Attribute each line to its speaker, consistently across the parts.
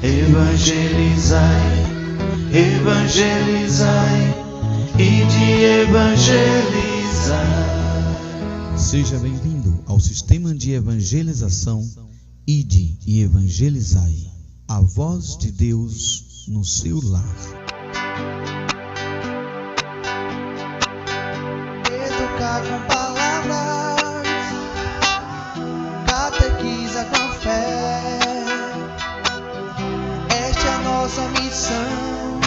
Speaker 1: Evangelizai, evangelizai e de evangelizar.
Speaker 2: Seja bem-vindo ao Sistema de Evangelização Ide e Evangelizai, a voz de Deus no seu lar.
Speaker 3: Educar com palavras, catequiza com fé. Esta é a nossa missão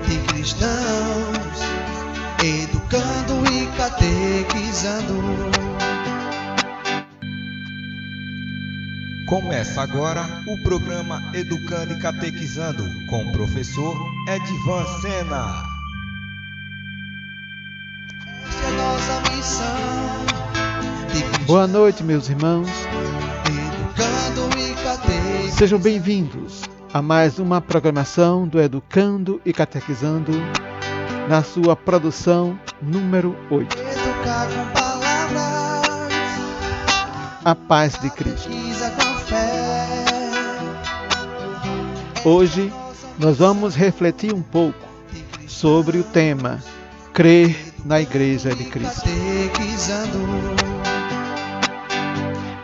Speaker 3: de cristãos, educando e catequizando.
Speaker 4: Começa agora o programa Educando e Catequizando com o professor Edivan Sena.
Speaker 3: Esta é a nossa missão de cristãos,
Speaker 5: Boa noite, meus irmãos.
Speaker 3: educando e catequizando.
Speaker 5: Sejam bem-vindos a mais uma programação do Educando e Catequizando, na sua produção número 8.
Speaker 3: Educar com palavras,
Speaker 5: A paz de Cristo.
Speaker 3: catequiza com fé.
Speaker 5: Hoje nós vamos refletir um pouco sobre o tema Crer na Igreja de Cristo.
Speaker 3: Catequizando.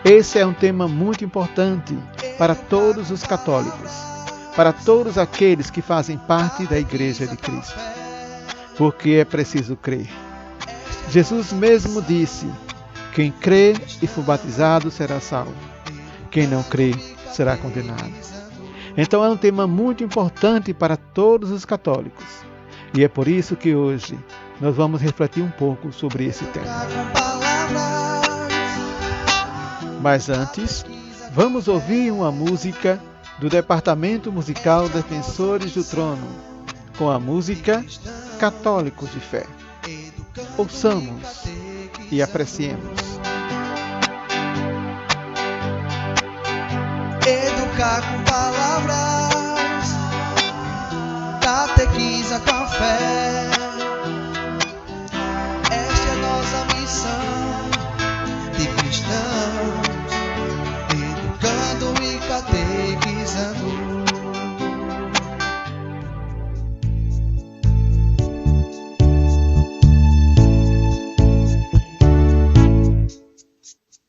Speaker 5: Esse é um tema muito importante para todos os católicos, para todos aqueles que fazem parte da Igreja de Cristo, porque é preciso crer. Jesus mesmo disse: quem crê e for batizado será salvo, quem não crê será condenado. Então é um tema muito importante para todos os católicos, e é por isso que hoje nós vamos refletir um pouco sobre esse tema.
Speaker 3: Com palavras,
Speaker 5: Mas antes, vamos ouvir uma música do Departamento Musical Defensores do Trono, com a música Católicos de Fé. Ouçamos e apreciemos.
Speaker 3: educar com palavras, catequiza com fé. Esta é a nossa missão de cristãos, educando e catequizando.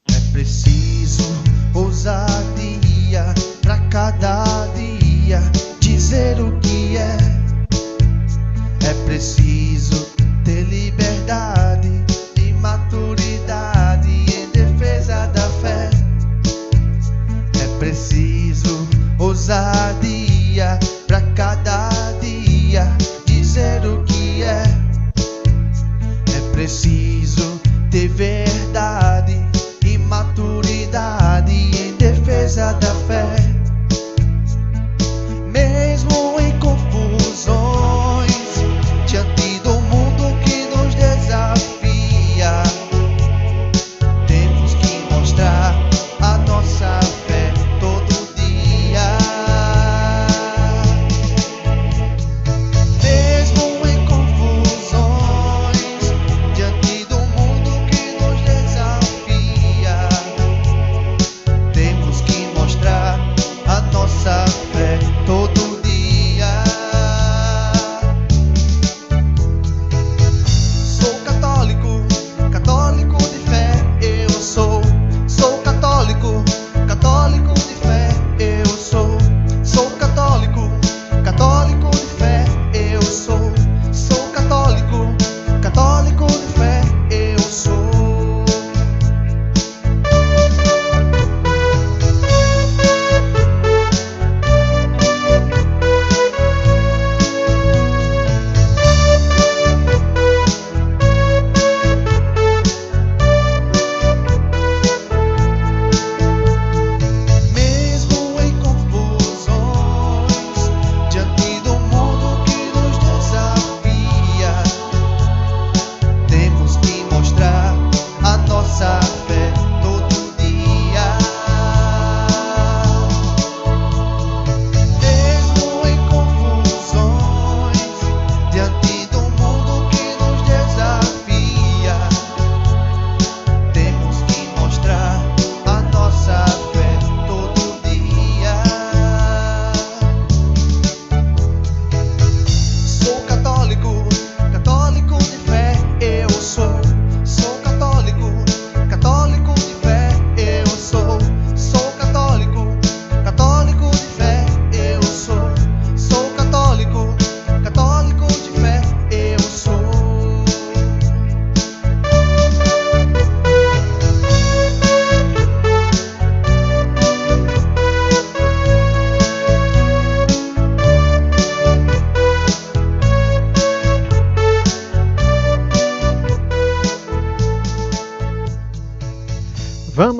Speaker 3: É preciso ousadia pra cada dia dizer o que é. É preciso ter liberdade e maturidade em defesa da fé. É preciso ousadia pra cada dia dizer o que é. É preciso ter verdade e maturidade em defesa da fé. Mesmo em confusões, diante do mundo que nos desafia, temos que mostrar a nossa fé todo dia. Mesmo em confusões, diante do mundo que nos desafia, temos que mostrar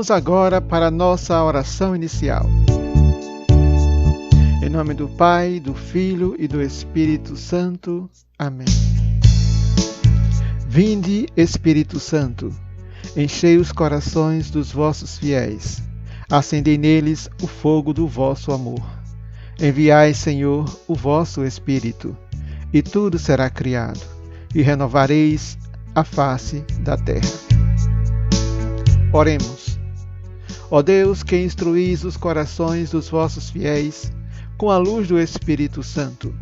Speaker 5: Vamos agora para a nossa oração inicial. Em nome do Pai, do Filho e do Espírito Santo. Amém. Vinde, Espírito Santo, enchei os corações dos vossos fiéis, acendei neles o fogo do vosso amor. Enviai, Senhor, o vosso Espírito, e tudo será criado, e renovareis a face da terra. Oremos. Ó Deus, que instruís os corações dos vossos fiéis com a luz do Espírito Santo,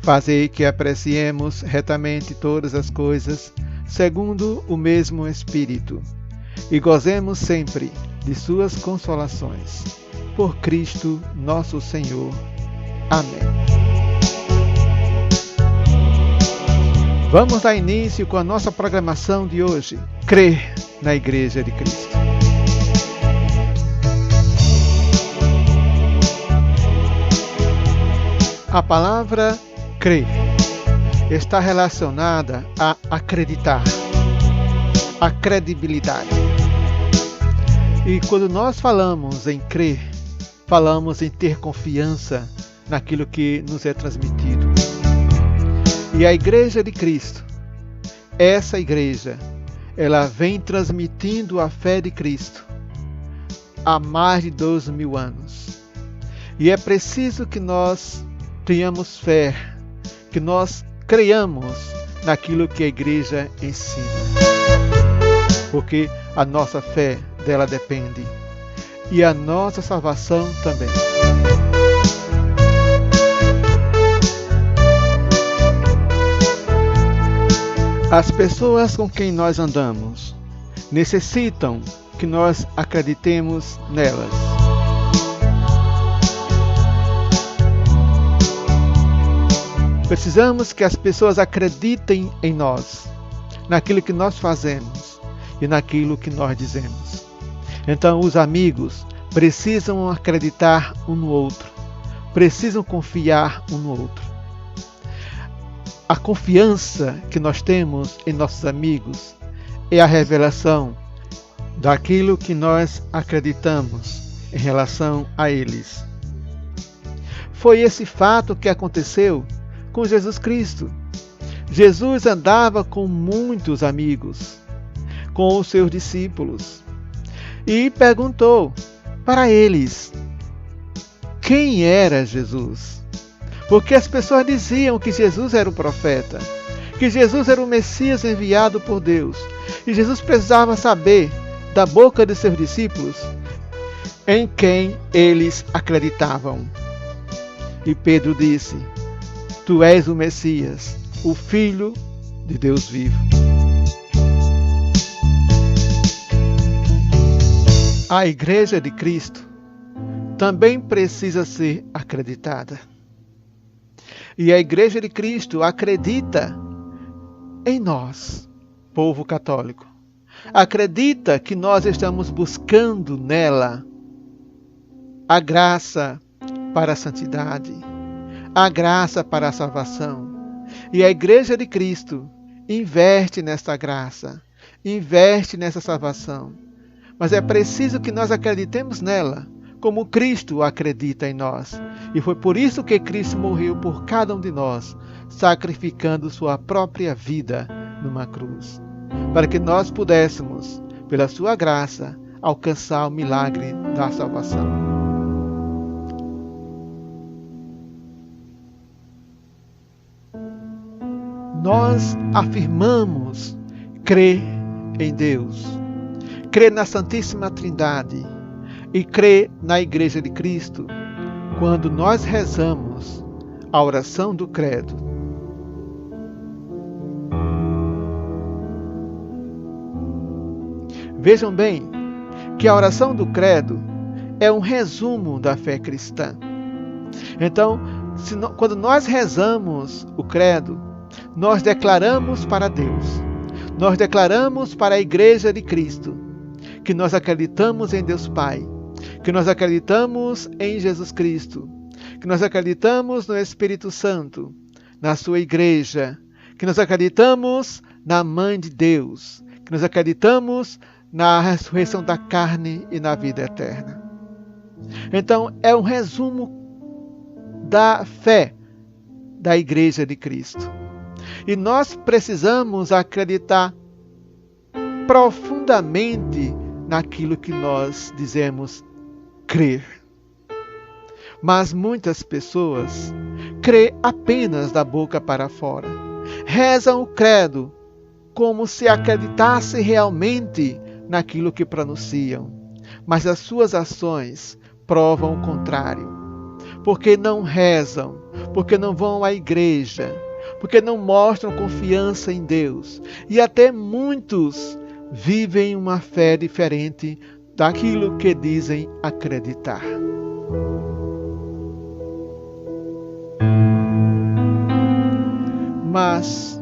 Speaker 5: fazei que apreciemos retamente todas as coisas, segundo o mesmo Espírito, e gozemos sempre de suas consolações. Por Cristo nosso Senhor. Amém. Vamos dar início com a nossa programação de hoje. Crer na Igreja de Cristo. A palavra crer está relacionada a acreditar, a credibilidade. E quando nós falamos em crer, falamos em ter confiança naquilo que nos é transmitido. E a Igreja de Cristo, essa igreja, ela vem transmitindo a fé de Cristo há mais de 12.000 anos. E é preciso que nós tenhamos fé, que nós creiamos naquilo que a igreja ensina. Porque a nossa fé dela depende. E a nossa salvação também. As pessoas com quem nós andamos necessitam que nós acreditemos nelas. Precisamos que as pessoas acreditem em nós, naquilo que nós fazemos e naquilo que nós dizemos. Então, os amigos precisam acreditar um no outro, precisam confiar um no outro. A confiança que nós temos em nossos amigos é a revelação daquilo que nós acreditamos em relação a eles. Foi esse fato que aconteceu com Jesus Cristo. Jesus andava com muitos amigos, com os seus discípulos, e perguntou para eles quem era Jesus. Porque as pessoas diziam que Jesus era o profeta, que Jesus era o Messias enviado por Deus. E Jesus precisava saber, da boca de seus discípulos, em quem eles acreditavam. E Pedro disse: Tu és o Messias, o Filho de Deus vivo. A Igreja de Cristo também precisa ser acreditada. E a Igreja de Cristo acredita em nós, povo católico. Acredita que nós estamos buscando nela a graça para a santidade, a graça para a salvação. E a Igreja de Cristo investe nessa graça, investe nessa salvação. Mas é preciso que nós acreditemos nela, como Cristo acredita em nós. E foi por isso que Cristo morreu por cada um de nós, sacrificando sua própria vida numa cruz, para que nós pudéssemos, pela sua graça, alcançar o milagre da salvação. Nós afirmamos crer em Deus, crer na Santíssima Trindade e crer na Igreja de Cristo quando nós rezamos a oração do credo. Vejam bem que a oração do credo é um resumo da fé cristã. Então, quando nós rezamos o credo, nós declaramos para Deus, nós declaramos para a Igreja de Cristo, que nós acreditamos em Deus Pai, que nós acreditamos em Jesus Cristo, que nós acreditamos no Espírito Santo, na sua Igreja, que nós acreditamos na Mãe de Deus, que nós acreditamos na ressurreição da carne e na vida eterna. Então, é um resumo da fé da Igreja de Cristo. E nós precisamos acreditar profundamente naquilo que nós dizemos crer. Mas muitas pessoas crêem apenas da boca para fora. Rezam o credo como se acreditassem realmente naquilo que pronunciam. Mas as suas ações provam o contrário. Porque não rezam, porque não vão à igreja, porque não mostram confiança em Deus. E até muitos vivem uma fé diferente daquilo que dizem acreditar. Mas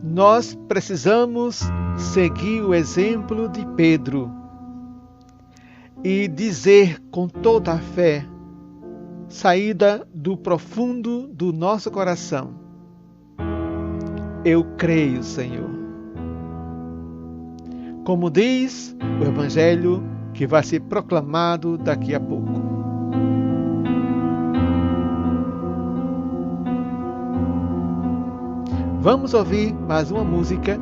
Speaker 5: nós precisamos seguir o exemplo de Pedro e dizer com toda a fé, saída do profundo do nosso coração: eu creio, Senhor. Como diz o Evangelho que vai ser proclamado daqui a pouco. Vamos ouvir mais uma música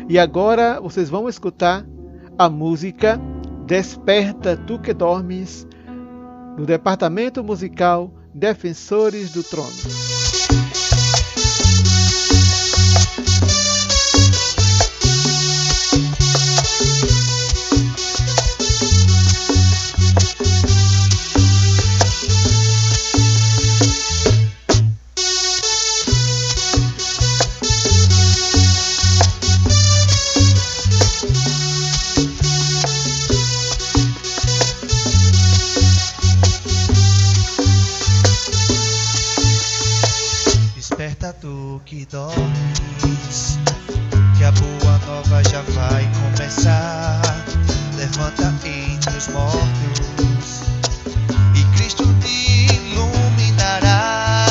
Speaker 5: e agora vocês vão escutar a música Desperta Tu que Dormes, do Departamento Musical Defensores do Trono.
Speaker 3: Tu que dormes, que a boa nova já vai começar. Levanta entre os mortos e Cristo te iluminará.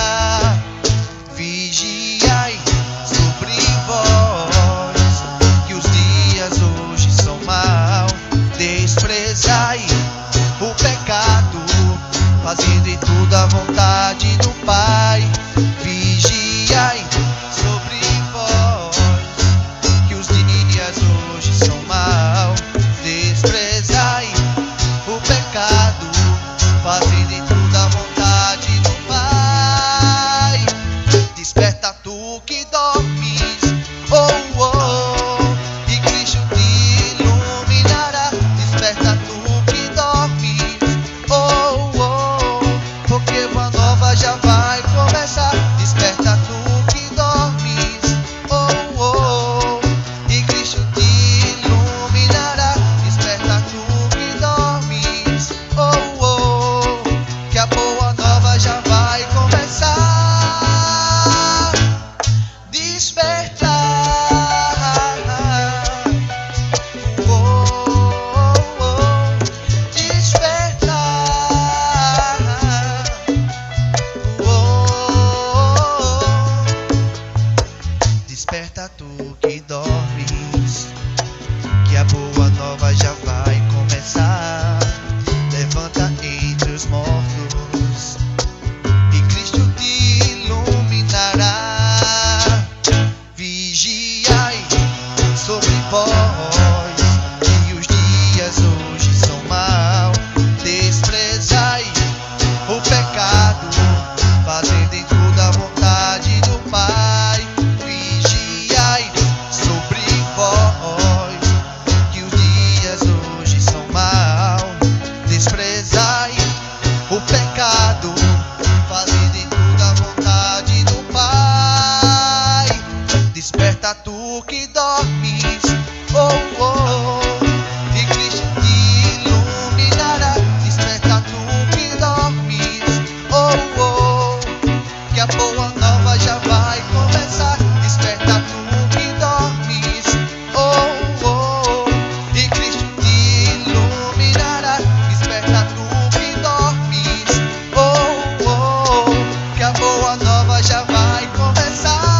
Speaker 3: Vigiai sobre vós, que os dias hoje são mau. Desprezai o pecado, fazendo em tudo a vontade do Pai. Vigiai sobre vós, que os dias hoje são maus. Desprezai o pecado, fazendo em tudo a vontade do Pai. Desperta tu que dormes, oh, oh, e Cristo te iluminará. Desperta tu que dormes, oh, oh, porque boa nova já vai começar. Desperta tu que dormes, oh, oh, e Cristo te iluminará. Desperta tu que dormes, oh, oh, que a boa nova já vai começar. Despertar, oh, oh, despertar, oh. Desperta tu que dormes, que a boa nova já vai começar. Levanta entre os mortos e Cristo te iluminará. Vigiai sobre vós, que os dias hoje são maus. Desprezai o pecado, fazendo em tudo a vontade do Pai. Vigiai sobre vós, que os dias hoje são maus. Desprezai o pecado, fazendo em tudo a vontade do Pai. Desperta tu que dormes, oh, oh, e Cristo te iluminará. Desperta tu que dormes, oh, oh, que a boa nova já vai começar. Desperta tu que dormes, oh, oh, e Cristo te iluminará. Desperta tu que dormes, oh, oh, que a boa nova já vai começar.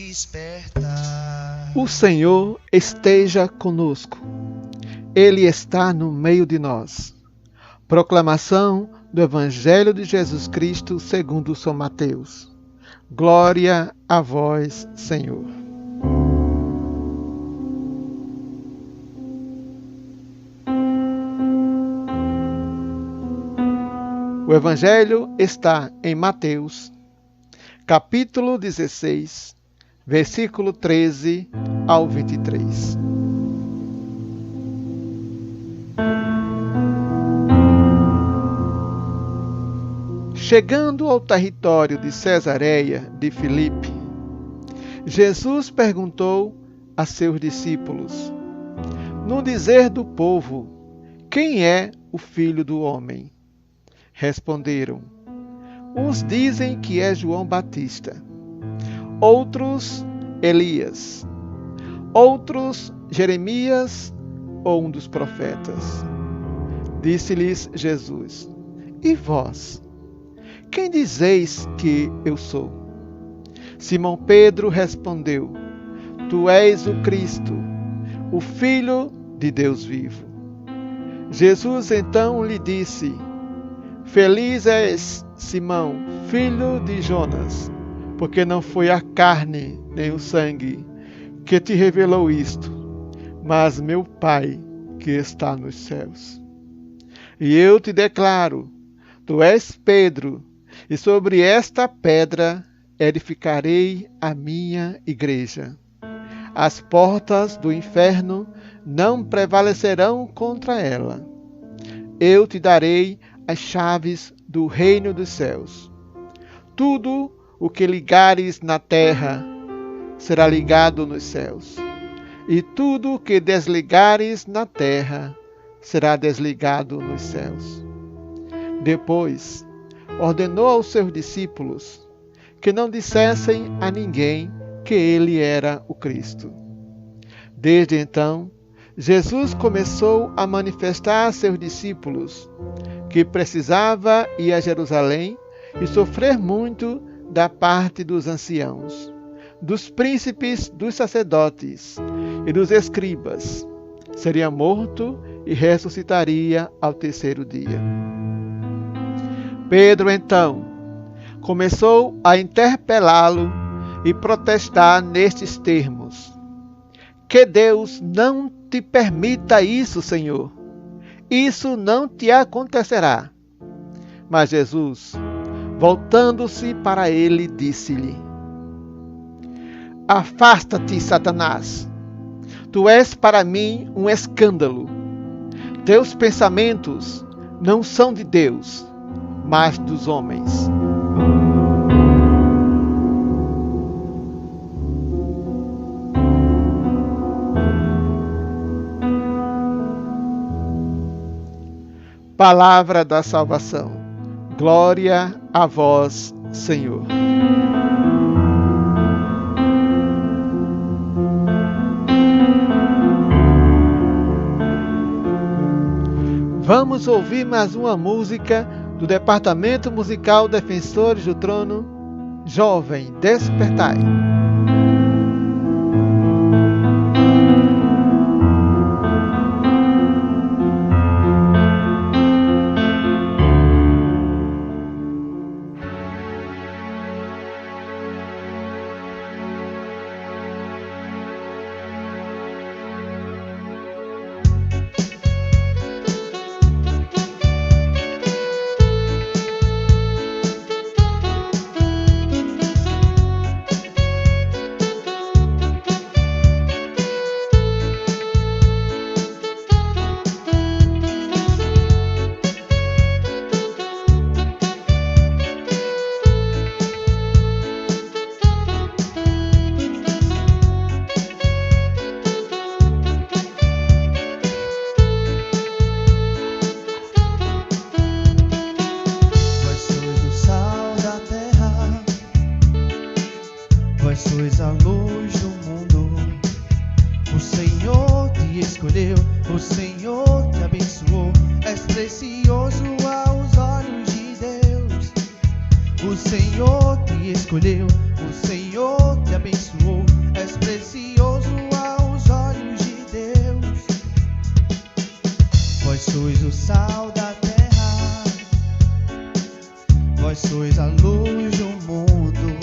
Speaker 3: despertar.
Speaker 5: O Senhor esteja conosco. Ele está no meio de nós. Proclamação do Evangelho de Jesus Cristo segundo São Mateus. Glória a vós, Senhor. O Evangelho está em Mateus, capítulo 16, versículo 13 ao 23. Chegando ao território de Cesareia de Filipe, Jesus perguntou a seus discípulos: no dizer do povo, quem é o Filho do Homem? Responderam: uns dizem que é João Batista, outros Elias, outros Jeremias ou um dos profetas. Disse-lhes Jesus: e vós? Quem dizeis que eu sou? Simão Pedro respondeu: tu és o Cristo, o Filho de Deus vivo. Jesus então lhe disse: feliz és, Simão, filho de Jonas, porque não foi a carne nem o sangue que te revelou isto, mas meu Pai que está nos céus. E eu te declaro, tu és Pedro, e sobre esta pedra edificarei a minha igreja. As portas do inferno não prevalecerão contra ela. Eu te darei as chaves do reino dos céus. Tudo o que ligares na terra será ligado nos céus, e tudo o que desligares na terra será desligado nos céus. Depois, ordenou aos seus discípulos que não dissessem a ninguém que ele era o Cristo. Desde então, Jesus começou a manifestar a seus discípulos que precisava ir a Jerusalém e sofrer muito da parte dos anciãos, dos príncipes, dos sacerdotes e dos escribas. Seria morto e ressuscitaria ao terceiro dia. Pedro, então, começou a interpelá-lo e protestar nestes termos: que Deus não te permita isso, Senhor. Isso não te acontecerá. Mas Jesus, voltando-se para ele, disse-lhe: afasta-te, Satanás. Tu és para mim um escândalo. Teus pensamentos não são de Deus, mas dos homens. Palavra da salvação. Glória a vós, Senhor. Vamos ouvir mais uma música do Departamento Musical Defensores do Trono, Jovem, Despertai.
Speaker 3: sois a luz do mundo. O Senhor te escolheu, o Senhor te abençoou. És precioso aos olhos de Deus. O Senhor te escolheu, o Senhor te abençoou, és precioso aos olhos de Deus. Vós sois o sal da terra, vós sois a luz do mundo.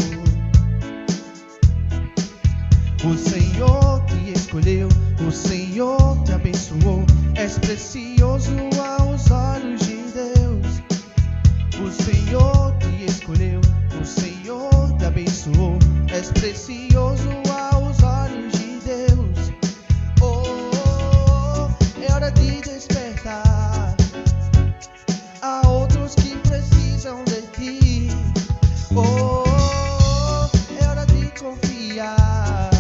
Speaker 3: O Senhor te escolheu, o Senhor te abençoou, és precioso aos olhos de Deus. O Senhor te escolheu, o Senhor te abençoou, és precioso aos olhos de Deus. Oh, é hora de despertar a outros que precisam de ti. Oh, é hora de confiar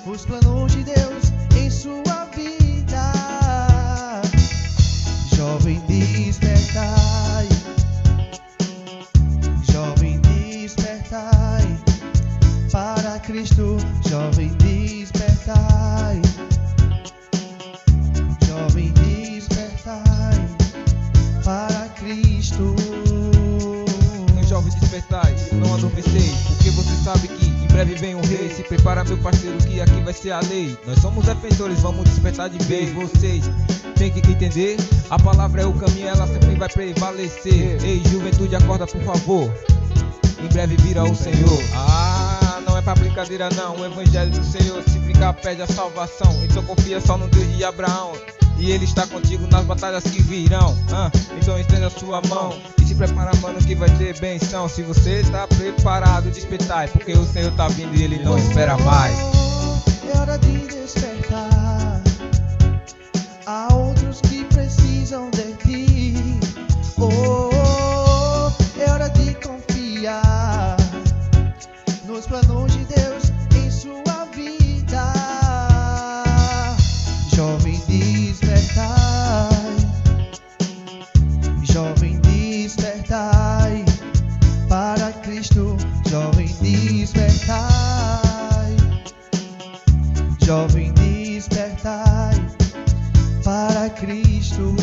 Speaker 3: os planos de Deus em sua vida. Jovem, despertai. Jovem, despertai para Cristo. Jovem, despertai. Jovem, despertai para Cristo.
Speaker 4: Jovem, despertai, não adormecei, porque você sabe que em breve vem um rei. Se prepara, meu parceiro, que aqui vai ser a lei. Nós somos defensores, vamos despertar de vez. Vocês têm que entender, a palavra é o caminho, ela sempre vai prevalecer. Ei, juventude, acorda por favor, em breve virá o Senhor. Ah, não é pra brincadeira não, o evangelho do Senhor, se brincar perde a salvação. Então confia só no Deus de Abraão, e Ele está contigo nas batalhas que virão. Então estenda a sua mão e se prepara, mano, que vai ter benção. Se você está preparado, despertai, porque o Senhor está vindo e Ele não espera mais.
Speaker 3: É hora de despertar a outros que precisam de ti. Oh, é hora de confiar nos planos de Deus em sua vida. Jovem, despertai. Jovem, despertai para Cristo. Jovem, despertai. Jovem, despertai para Cristo.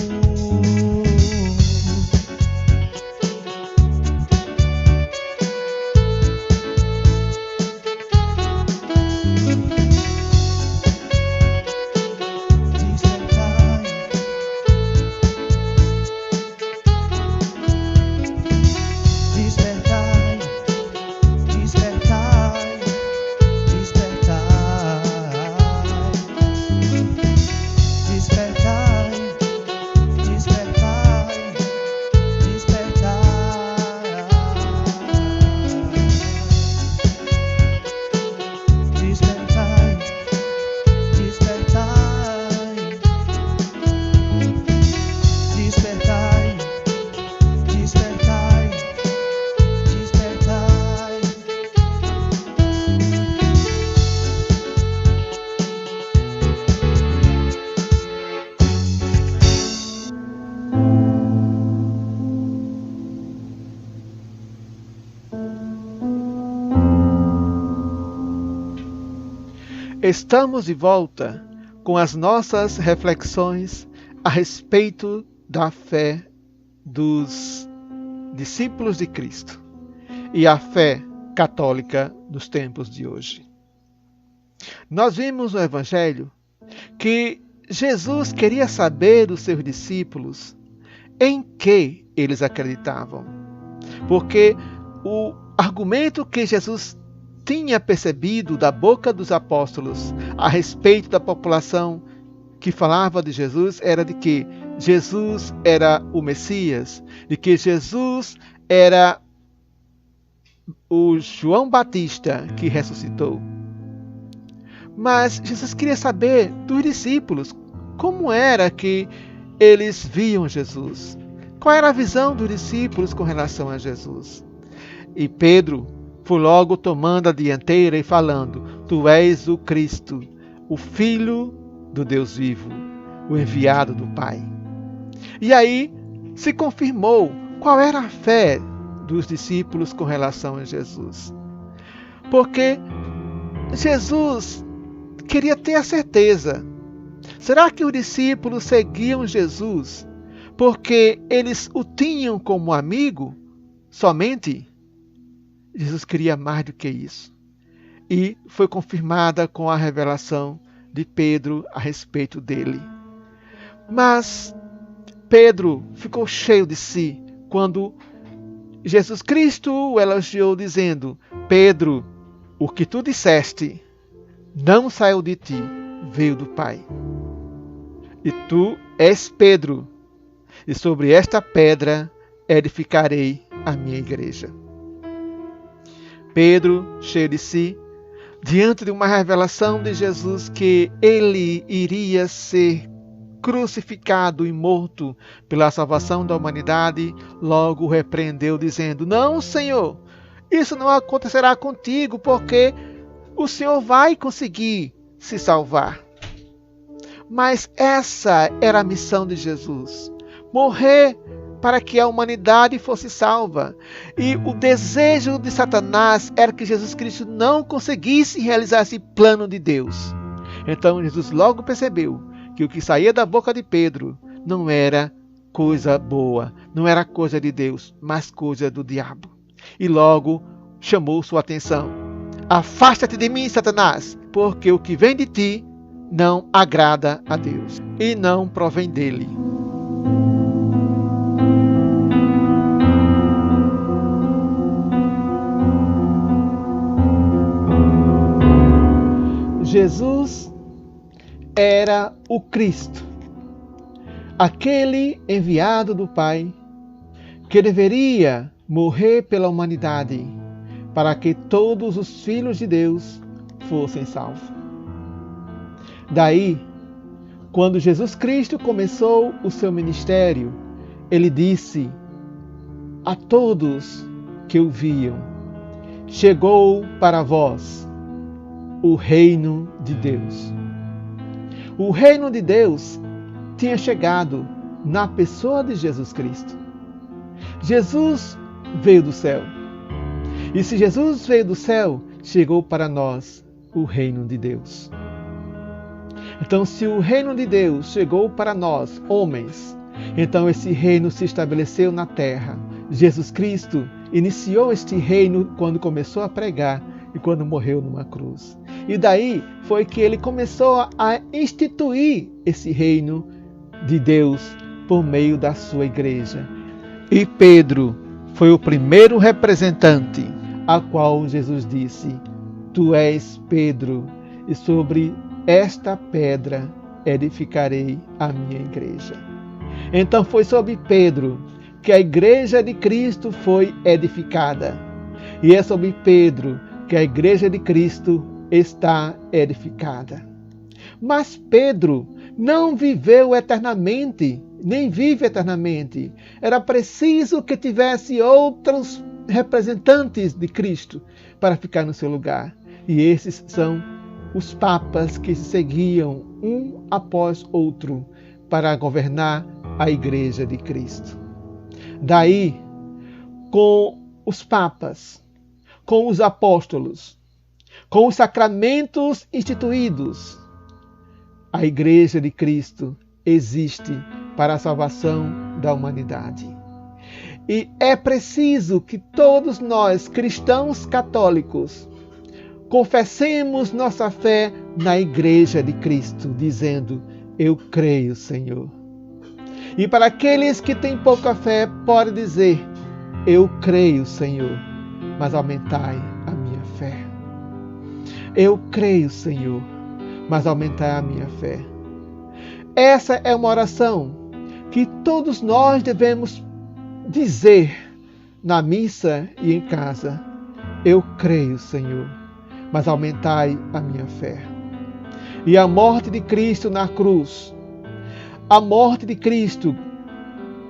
Speaker 3: Estamos de volta com as nossas reflexões a respeito da fé dos discípulos de Cristo e a fé católica dos tempos de hoje. Nós vimos no Evangelho que Jesus queria saber dos seus discípulos em que eles acreditavam, porque o argumento que Jesus tinha percebido da boca dos apóstolos a respeito da população que falava de Jesus era de que Jesus era o Messias, de que Jesus era o João Batista que ressuscitou. Mas Jesus queria saber dos discípulos como era que eles viam Jesus, qual era a visão dos discípulos com relação a Jesus. E Pedro foi logo tomando a dianteira e falando: Tu és o Cristo, o Filho do Deus vivo, o enviado do Pai. E aí se confirmou qual era a fé dos discípulos com relação a Jesus. Porque Jesus queria ter a certeza. Será que os discípulos seguiam Jesus porque eles o tinham como amigo somente?
Speaker 5: Jesus queria mais do que isso. E foi confirmada com a revelação de Pedro a respeito dele. Mas Pedro ficou cheio de si quando Jesus Cristo o elogiou dizendo: Pedro, o que tu disseste não saiu de ti, veio do Pai. E tu és Pedro, e sobre esta pedra edificarei a minha igreja. Pedro, cheio de si, diante de uma revelação de Jesus que ele iria ser crucificado e morto pela salvação da humanidade, logo repreendeu dizendo: não, Senhor, isso não acontecerá contigo, porque o Senhor vai conseguir se salvar. Mas essa era a missão de Jesus, morrer para que a humanidade fosse salva. E o desejo de Satanás era que Jesus Cristo não conseguisse realizar esse plano de Deus. Então Jesus logo percebeu que o que saía da boca de Pedro não era coisa boa, não era coisa de Deus, mas coisa do diabo. E logo chamou sua atenção: afasta-te de mim, Satanás, porque o que vem de ti não agrada a Deus e não provém dele. Jesus era o Cristo, aquele enviado do Pai, que deveria morrer pela humanidade, para que todos os filhos de Deus fossem salvos. Daí, quando Jesus Cristo começou o seu ministério, ele disse a todos que o viam: chegou para vós o reino de Deus. O reino de Deus tinha chegado na pessoa de Jesus Cristo. Jesus veio do céu. E se Jesus veio do céu, chegou para nós o reino de Deus. Então, se o reino de Deus chegou para nós, homens, então esse reino se estabeleceu na terra. Jesus Cristo iniciou este reino quando começou a pregar e quando morreu numa cruz. E daí foi que ele começou a instituir esse reino de Deus por meio da sua igreja. E Pedro foi o primeiro representante a qual Jesus disse: tu és Pedro, e sobre esta pedra edificarei a minha igreja. Então foi sobre Pedro que a igreja de Cristo foi edificada. E é sobre Pedro que a igreja de Cristo está edificada. Mas Pedro não viveu eternamente, nem vive eternamente. Era preciso que tivesse outros representantes de Cristo para ficar no seu lugar. E esses são os papas que se seguiam um após outro para governar a igreja de Cristo. Daí, com os papas, com os apóstolos, com os sacramentos instituídos, a igreja de Cristo existe para a salvação da humanidade. E é preciso que todos nós, cristãos católicos, confessemos nossa fé na igreja de Cristo, dizendo: eu creio, Senhor. E para aqueles que têm pouca fé, pode dizer: eu creio, Senhor, mas aumentai a minha fé. Eu creio, Senhor, mas aumentai a minha fé. Essa é uma oração que todos nós devemos dizer na missa e em casa: eu creio, Senhor, mas aumentai a minha fé. E a morte de Cristo na cruz, a morte de Cristo,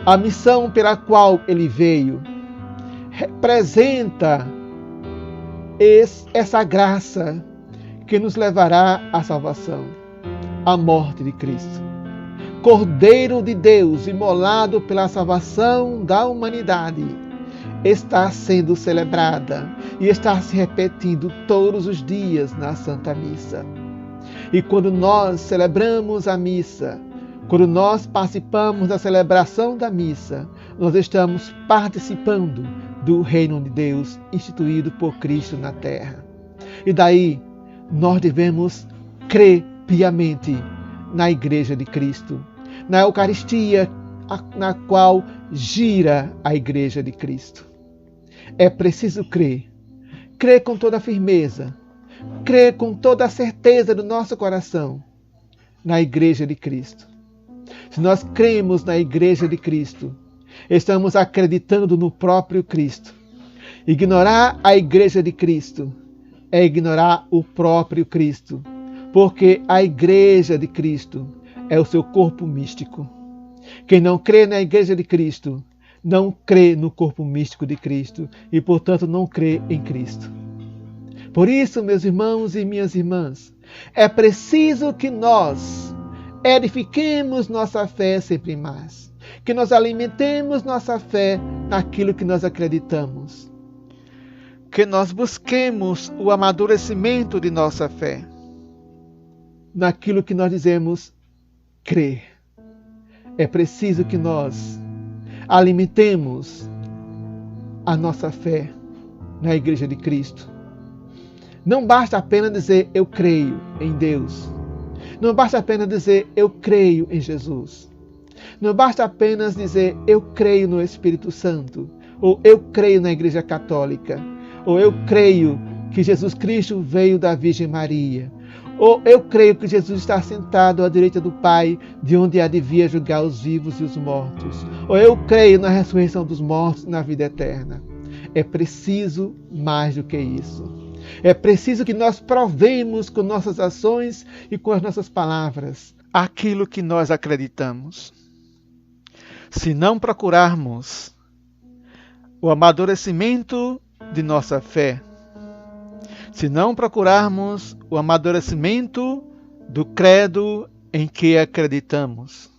Speaker 5: a missão pela qual ele veio, representa essa graça que nos levará à salvação. A morte de Cristo, Cordeiro de Deus, imolado pela salvação da humanidade, está sendo celebrada e está se repetindo todos os dias na Santa Missa. E quando nós celebramos a missa, quando nós participamos da celebração da missa, nós estamos participando do reino de Deus instituído por Cristo na terra. E daí nós devemos crer piamente na Igreja de Cristo, na Eucaristia na qual gira a Igreja de Cristo. É preciso crer com toda a firmeza, crer com toda a certeza do nosso coração na Igreja de Cristo. Se nós cremos na Igreja de Cristo, estamos acreditando no próprio Cristo. Ignorar a Igreja de Cristo é ignorar o próprio Cristo, porque a Igreja de Cristo é o seu corpo místico. Quem não crê na Igreja de Cristo, não crê no corpo místico de Cristo e, portanto, não crê em Cristo. Por isso, meus irmãos e minhas irmãs, é preciso que nós edifiquemos nossa fé sempre mais, que nós alimentemos nossa fé naquilo que nós acreditamos, que nós busquemos o amadurecimento de nossa fé naquilo que nós dizemos crer. É preciso que nós alimentemos a nossa fé na Igreja de Cristo. Não basta apenas dizer eu creio em Deus. Não basta apenas dizer eu creio em Jesus. Não basta apenas dizer eu creio no Espírito Santo. Ou eu creio na Igreja Católica. Ou eu creio que Jesus Cristo veio da Virgem Maria. Ou eu creio que Jesus está sentado à direita do Pai, de onde há de vir julgar os vivos e os mortos. Ou eu creio na ressurreição dos mortos e na vida eterna. É preciso mais do que isso. É preciso que nós provemos com nossas ações e com as nossas palavras aquilo que nós acreditamos. Se não procurarmos o amadurecimento de nossa fé, se não procurarmos o amadurecimento do credo em que acreditamos,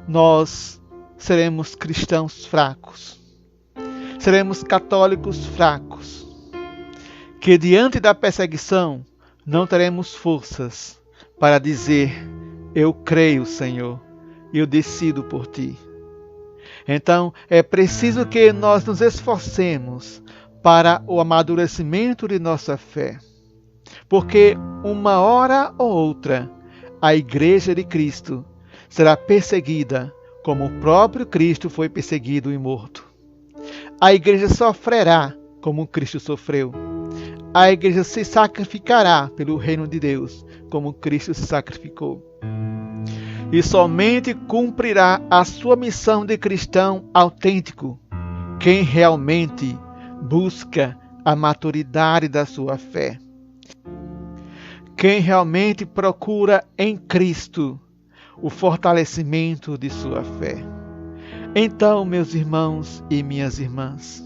Speaker 5: nós seremos cristãos fracos, seremos católicos fracos, que diante da perseguição não teremos forças para dizer, eu creio, Senhor, e eu decido por Ti. Então, é preciso que nós nos esforcemos para o amadurecimento de nossa fé. Porque uma hora ou outra, a Igreja de Cristo será perseguida como o próprio Cristo foi perseguido e morto. A Igreja sofrerá como Cristo sofreu. A Igreja se sacrificará pelo reino de Deus como Cristo se sacrificou. E somente cumprirá a sua missão de cristão autêntico quem realmente busca a maturidade da sua fé. Quem realmente procura em Cristo o fortalecimento de sua fé. Então, meus irmãos e minhas irmãs,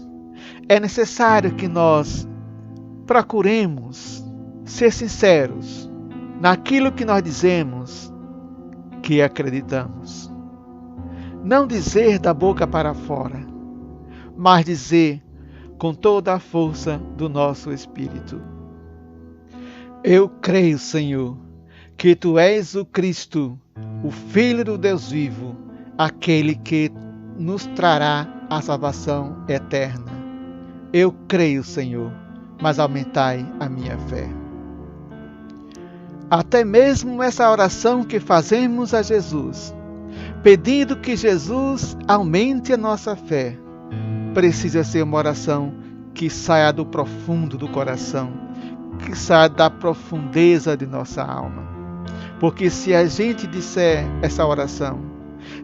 Speaker 5: é necessário que nós procuremos ser sinceros naquilo que nós dizemos que acreditamos. Não dizer da boca para fora, mas dizer com toda a força do nosso espírito. Eu creio, Senhor, que Tu és o Cristo, o Filho do Deus vivo, aquele que nos trará a salvação eterna. Eu creio, Senhor, mas aumentai a minha fé. Até mesmo essa oração que fazemos a Jesus, pedindo que Jesus aumente a nossa fé, precisa ser uma oração que saia do profundo do coração, que saia da profundeza de nossa alma. Porque se a gente disser essa oração,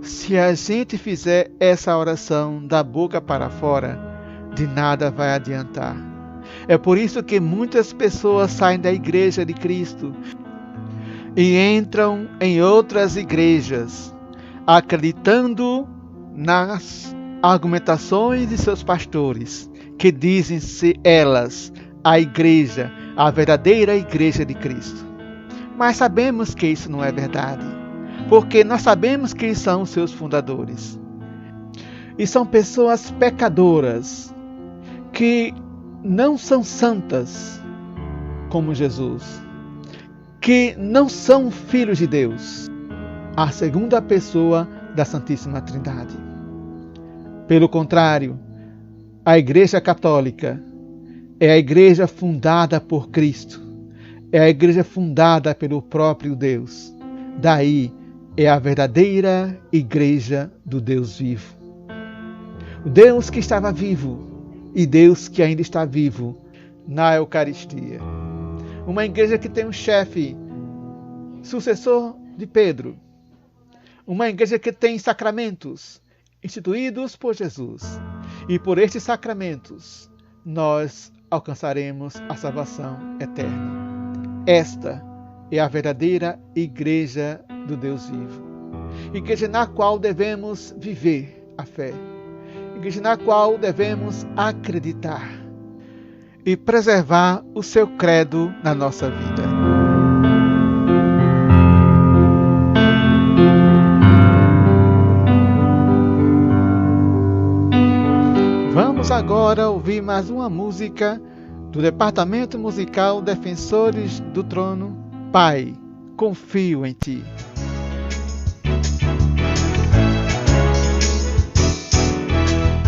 Speaker 5: se a gente fizer essa oração da boca para fora, de nada vai adiantar. É por isso que muitas pessoas saem da Igreja de Cristo e entram em outras igrejas, acreditando nas argumentações de seus pastores, que dizem ser elas a igreja, a verdadeira Igreja de Cristo. Mas sabemos que isso não é verdade, porque nós sabemos quem são os seus fundadores. E são pessoas pecadoras, que não são santas como Jesus, que não são filhos de Deus, a segunda pessoa da Santíssima Trindade. Pelo contrário, A Igreja Católica é a igreja fundada por Cristo. É a igreja fundada pelo próprio Deus. Daí é a verdadeira igreja do Deus vivo. O Deus que estava vivo e Deus que ainda está vivo na Eucaristia. Uma igreja que tem um chefe, sucessor de Pedro. Uma igreja que tem sacramentos instituídos por Jesus. E por estes sacramentos nós alcançaremos a salvação eterna. Esta é a verdadeira igreja do Deus vivo. Igreja na qual devemos viver a fé. Igreja na qual devemos acreditar e preservar o seu credo na nossa vida. Vamos agora ouvir mais uma música do Departamento Musical Defensores do Trono. Pai, confio em Ti.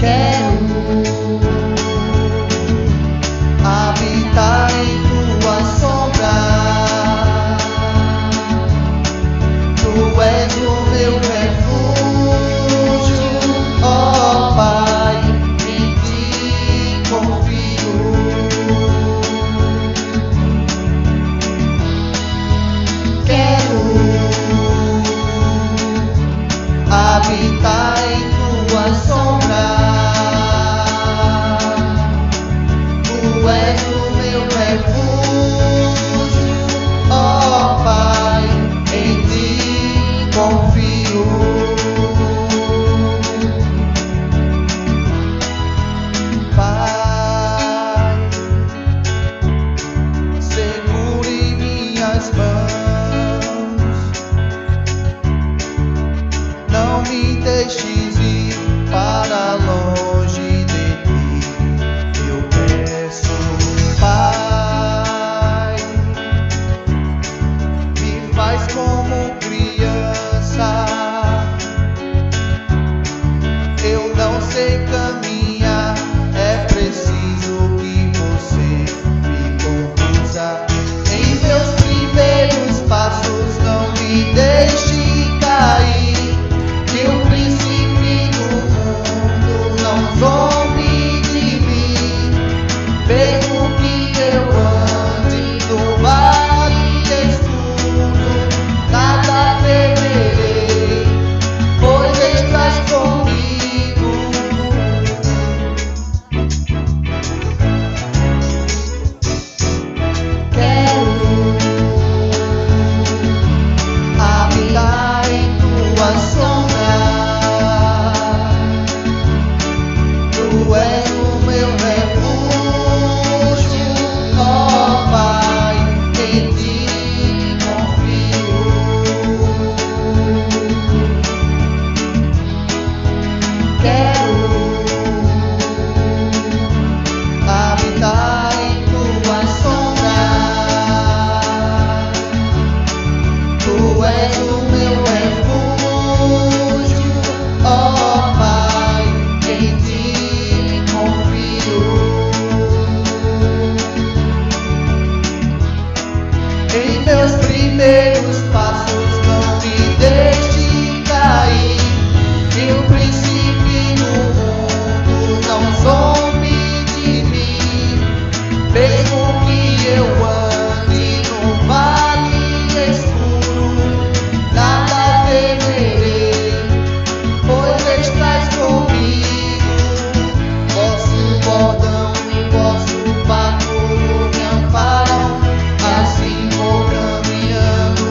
Speaker 3: Quero habitar em Tua sombra. Tu és o meu refúgio, ó Pai, em Ti confio. Quero habitar em Tua sombra. Tu és o meu refúgio, ó Pai, em Ti confio. Pai, segure minhas mãos, não me deixes ir para longe de Ti. Eu peço, Pai, me faz como criança. Eu não sei caminhar, é preciso que você me conduza. Em meus primeiros passos não me deixe cair, que o príncipe do mundo não zombe de mim. Mesmo que eu ande no vale escuro, nada temerei, pois estás comigo. Quero habitar em Tua sombra. Tu és o meu refúgio, ó Pai, em Ti confio. Quero habitar em Tua sombra. Tu és o meu refúgio, ó Pai, em Ti confio. Em meus primeiros passos não me deixe cair, que o príncipe do mundo não zombe de mim. Mesmo que eu ande no vale escuro, nada temerei, pois estás comigo. Vosso bordão e vosso barco me amparam, assim vou caminhando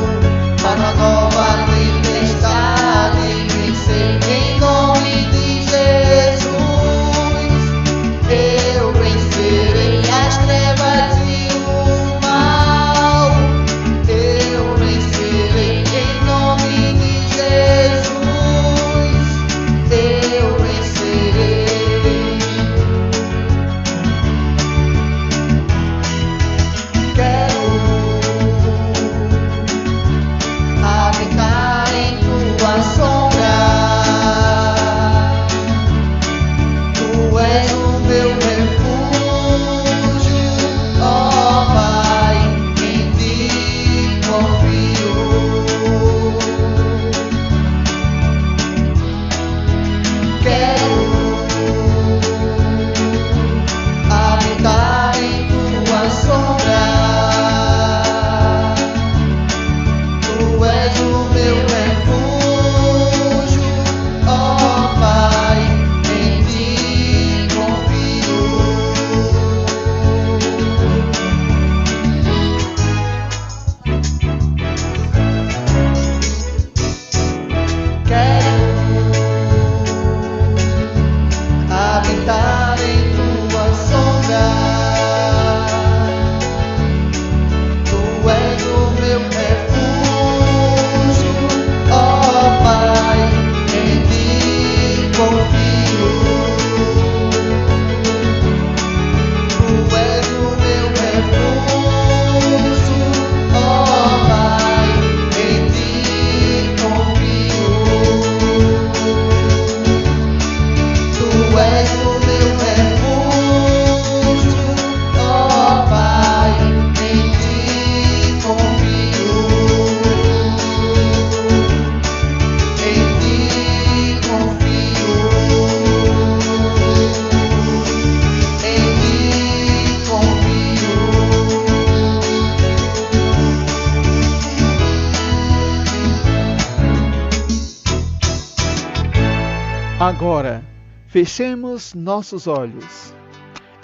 Speaker 5: Agora, fechemos nossos olhos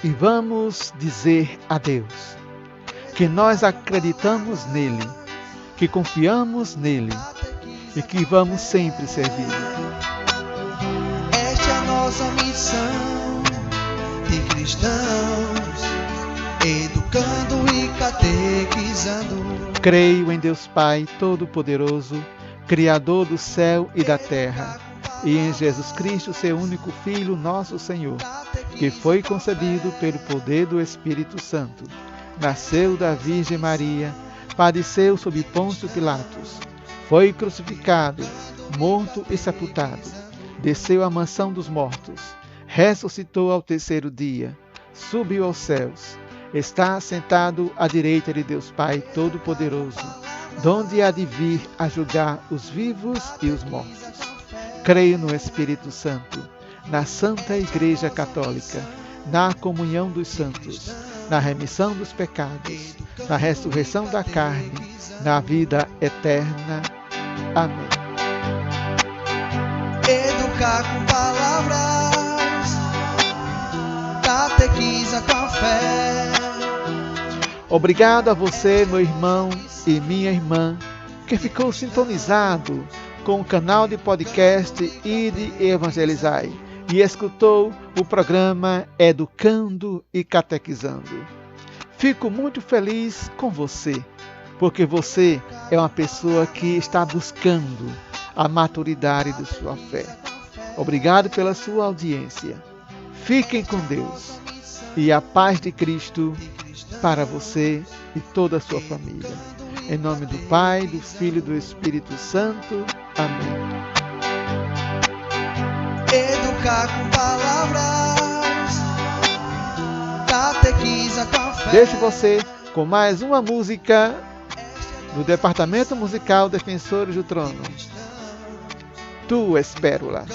Speaker 5: e vamos dizer a Deus que nós acreditamos nele, que confiamos nele e que vamos sempre servi-lo.
Speaker 3: Esta é a nossa missão de cristãos, educando e catequizando.
Speaker 5: Creio em Deus Pai Todo-Poderoso, Criador do céu e da terra, e em Jesus Cristo, seu único Filho, nosso Senhor, que foi concebido pelo poder do Espírito Santo, nasceu da Virgem Maria, padeceu sob Pôncio Pilatos, foi crucificado, morto e sepultado, desceu à mansão dos mortos, ressuscitou ao terceiro dia, subiu aos céus, está sentado à direita de Deus Pai Todo-Poderoso, donde há de vir a julgar os vivos e os mortos. Creio no Espírito Santo, na Santa Igreja Católica, na comunhão dos santos, na remissão dos pecados, na ressurreição da carne, na vida eterna. Amém.
Speaker 3: Educar com palavras, catequiza com a fé.
Speaker 5: Obrigado a você, meu irmão e minha irmã, que ficou sintonizado com o canal de podcast Ide e Evangelizai e escutou o programa Educando e Catequizando. Fico muito feliz com você, porque você é uma pessoa que está buscando a maturidade de sua fé. Obrigado pela sua audiência. Fiquem com Deus e a paz de Cristo para você e toda a sua família. Em nome do Pai, do Filho e do Espírito Santo. Amém.
Speaker 3: Educar com palavras, catequiza com a fé.
Speaker 5: Deixo você com mais uma música do Departamento Musical Defensores do Trono. Tu és pérola.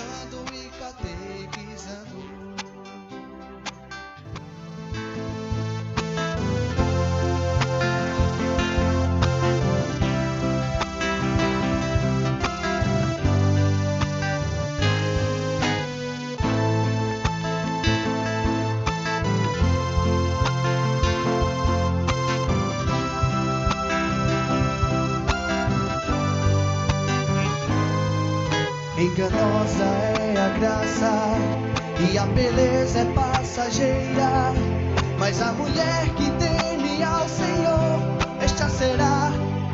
Speaker 3: Enganosa é a graça e a beleza é passageira, mas a mulher que teme ao Senhor, esta será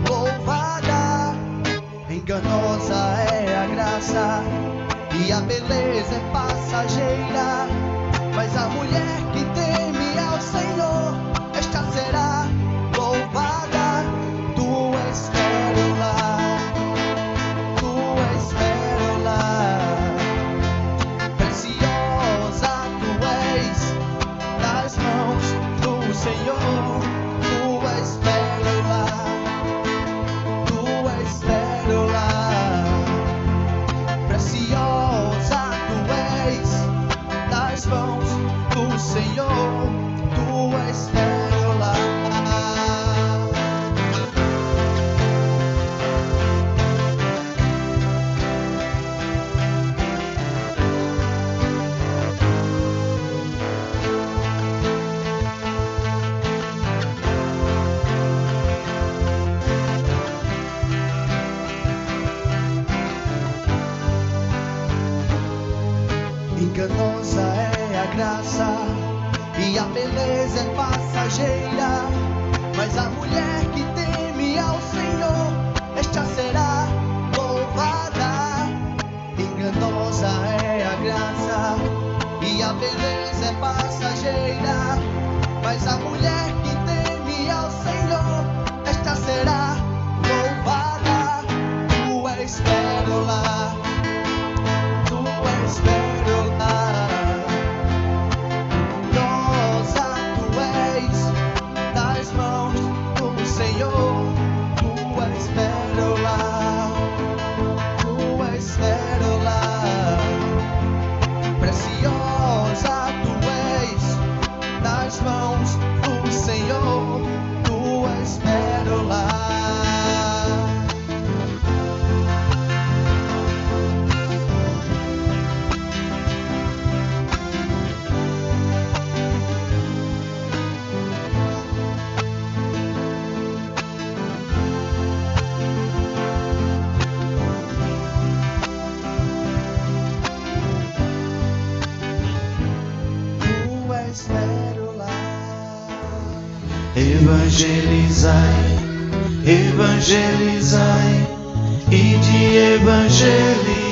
Speaker 3: louvada. Enganosa é a graça e a beleza é passageira, mas a mulher que teme ao Senhor, esta será louvada. Tu és pérola, tu és pérola, preciosa tu és nas mãos do Senhor. Tu és pérola, tu és pérola, preciosa tu és nas mãos do Senhor. Tu és pérola. Enganosa é a graça e a beleza é passageira, mas a mulher que teme ao Senhor, esta será louvada. Enganosa é a graça e a beleza é passageira, mas a mulher que teme ao Senhor, esta será louvada. Tu és pérola, tu és pérola, gloriosa tu és nas mãos do Senhor.
Speaker 1: evangelizai, evangelizai, ide evangelizai.